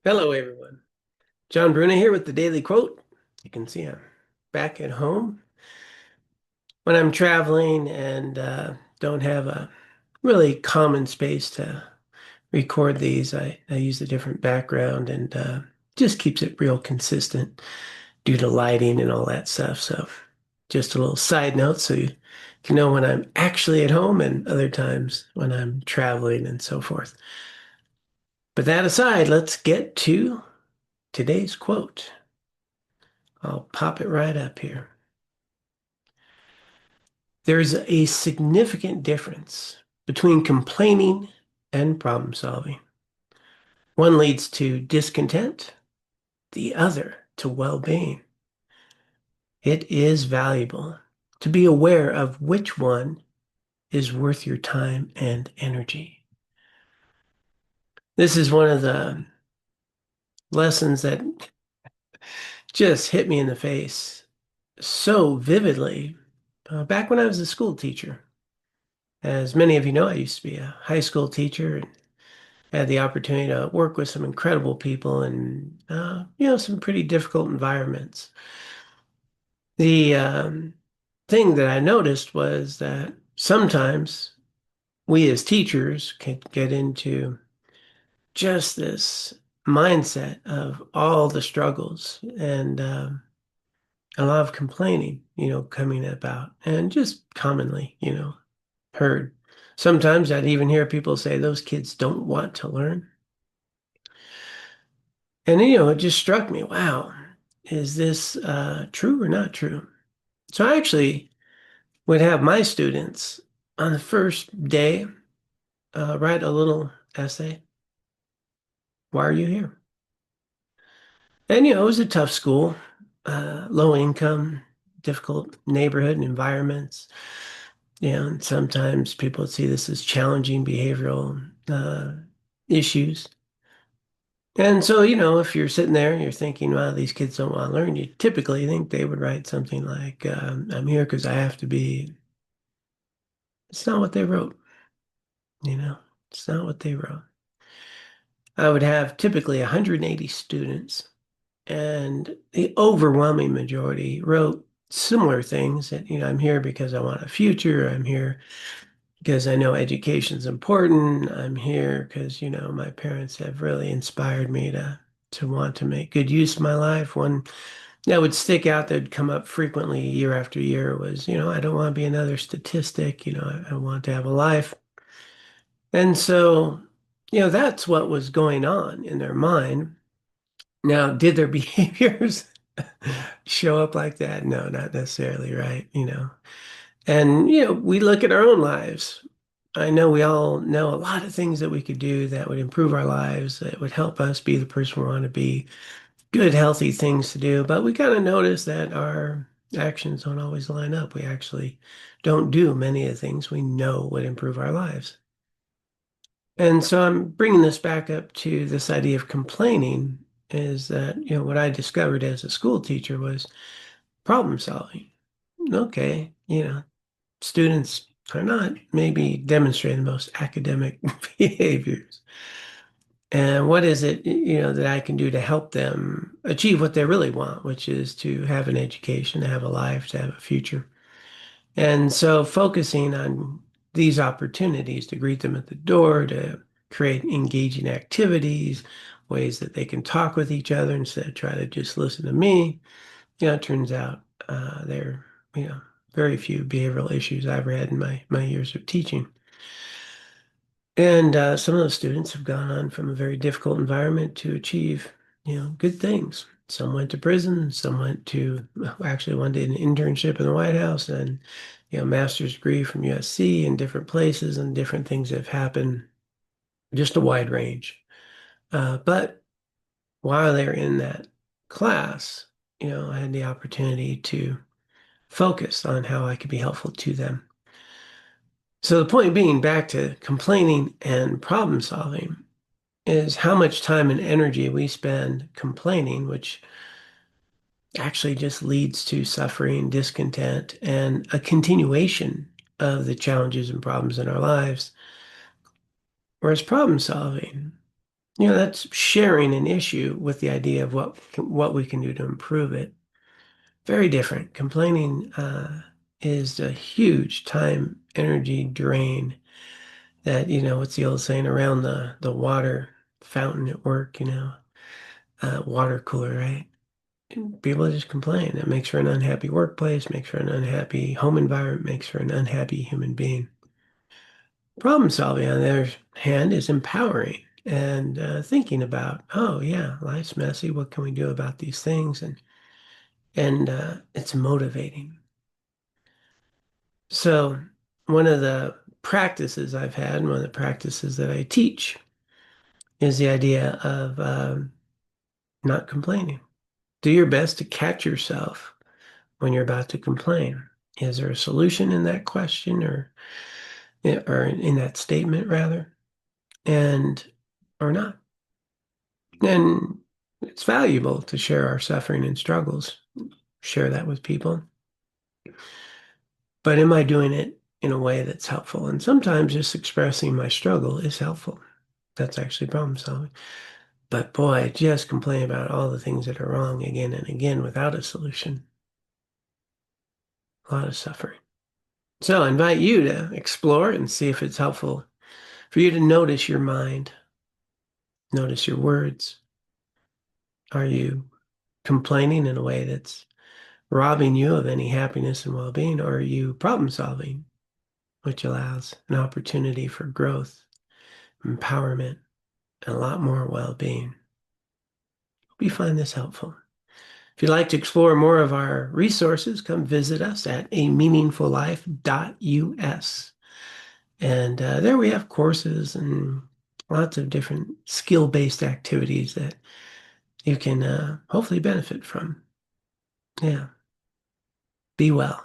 Hello, everyone. John Bruna here with the Daily Quote. You can see I'm back at home. When I'm traveling and don't have a really common space to record these, I use a different background and just keeps it real consistent due to lighting and all that stuff. So just a little side note so you can know when I'm actually at home and other times when I'm traveling and so forth. But that aside, let's get to today's quote. I'll pop it right up here. There's a significant difference between complaining and problem solving. One leads to discontent, the other to well-being. It is valuable to be aware of which one is worth your time and energy. This is one of the lessons that just hit me in the face so vividly back when I was a school teacher. As many of you know, I used to be a high school teacher and had the opportunity to work with some incredible people and some pretty difficult environments. The thing that I noticed was that sometimes we as teachers can get into just this mindset of all the struggles and a lot of complaining, coming about and just commonly, heard. Sometimes I'd even hear people say those kids don't want to learn. And it just struck me, wow, is this true or not true? So I actually would have my students on the first day write a little essay. Why are you here? And it was a tough school, low income, difficult neighborhood and environments. And sometimes people would see this as challenging behavioral issues. And so, if you're sitting there and you're thinking, wow, these kids don't want to learn, you typically think they would write something like, I'm here because I have to be. It's not what they wrote, you know, it's not what they wrote. I would have typically 180 students, and the overwhelming majority wrote similar things that, I'm here because I want a future. I'm here because I know education's important. I'm here because, my parents have really inspired me to want to make good use of my life. One that would stick out that would come up frequently year after year was, I don't want to be another statistic. I want to have a life. And so, that's what was going on in their mind. Now, did their behaviors show up like that? No, not necessarily, right? And, we look at our own lives. I know we all know a lot of things that we could do that would improve our lives, that would help us be the person we want to be, good, healthy things to do. But we kind of notice that our actions don't always line up. We actually don't do many of the things we know would improve our lives. And so I'm bringing this back up to this idea of complaining is that, what I discovered as a school teacher was problem solving. Okay, students are not maybe demonstrating the most academic behaviors. And what is it, that I can do to help them achieve what they really want, which is to have an education, to have a life, to have a future. And so focusing on these opportunities to greet them at the door, to create engaging activities, ways that they can talk with each other instead of try to just listen to me, it turns out there, very few behavioral issues I ever had in my years of teaching. And some of those students have gone on from a very difficult environment to achieve, good things. Some went to prison, some went to, well, actually one did an internship in the White House and, master's degree from USC in different places and different things have happened, just a wide range. But while they're in that class, I had the opportunity to focus on how I could be helpful to them. So the point being back to complaining and problem solving is how much time and energy we spend complaining, which actually just leads to suffering, discontent, and a continuation of the challenges and problems in our lives. Whereas problem solving, That's sharing an issue with the idea of what we can do to improve it. Very different. Complaining is a huge time, energy drain that, what's the old saying, around the water fountain at work, water cooler, right? People just complain. It makes for an unhappy workplace, makes for an unhappy home environment, makes for an unhappy human being. Problem solving, on the other hand, is empowering and thinking about, oh yeah, life's messy. What can we do about these things? And it's motivating. So one of the practices I've had, and one of the practices that I teach, is the idea of not complaining. Do your best to catch yourself when you're about to complain. Is there a solution in that question or in that statement rather? And or not? And it's valuable to share our suffering and struggles, share that with people. But am I doing it in a way that's helpful? And sometimes just expressing my struggle is helpful. That's actually problem solving. But boy, just complain about all the things that are wrong again and again without a solution. A lot of suffering. So I invite you to explore and see if it's helpful for you to notice your mind, notice your words. Are you complaining in a way that's robbing you of any happiness and well-being, or are you problem solving, which allows an opportunity for growth, empowerment, and a lot more well-being? Hope you find this helpful. If you'd like to explore more of our resources, come visit us at ameaningfullife.us. And there we have courses and lots of different skill-based activities that you can hopefully benefit from. Yeah. Be well.